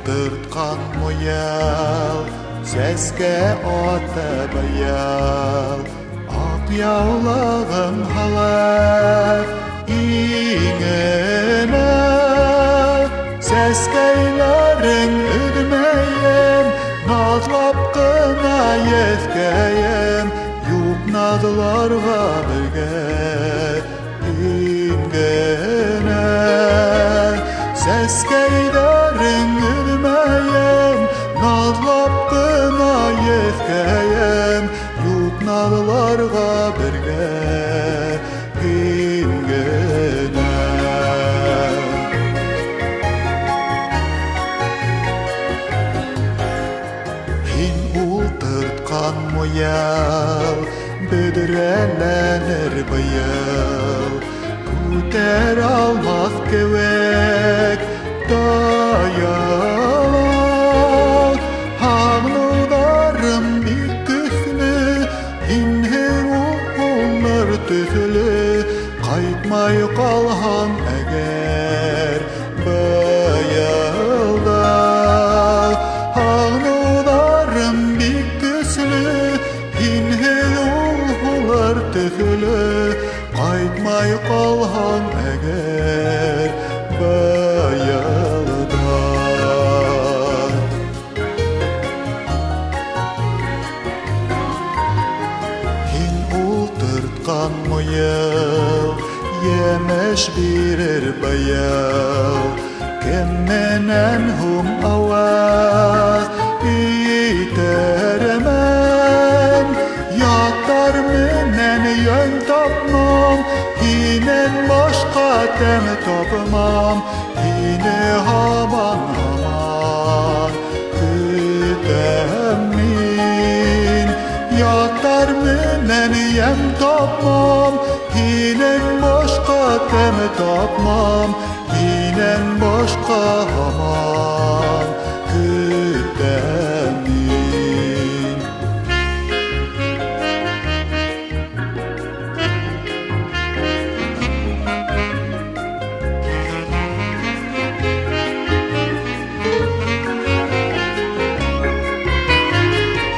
ultırtkan moyal, seske ota bayal. Ak yağlağın halar iğene, seskeylerin ürmeyem, nazlap kına yeskeyem, yuk nazlarga birge ingene. Seskeylerin ürmeyem, nazlap kına yeskeyem, yuk nazlarga birge ingene. Hin ultırtkan moyal, bödrelenir bayal. Kuter almaz kevek dayalar. Hağlılarım bir güçlü, hinhin oğullar tüzülü. Kaytmay kalhan eğer bayalda. Hağlılarım bir güçlü, hinhin oğullar tüzülü. Kaytmay kalhan eğer bayalda. Hin ultırtkan moyal, yemeş birer bayal. Kemmenen hum avaz iteremen, yatar menen yön tapmam, hinen başka tem tapmam, hine haman haman kütemin. Yatar menen yem tapmam, hinen başka tem tapmam, hinen başka haman kütemin.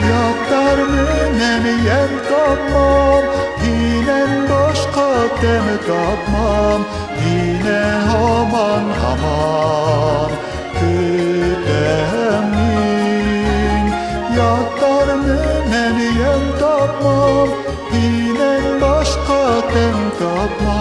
Yatar menen yem tapmam, hinen başka tem tapmam, hine haman haman kütemin. Yatar menen yem tapmam, hinen başka tem tapmam,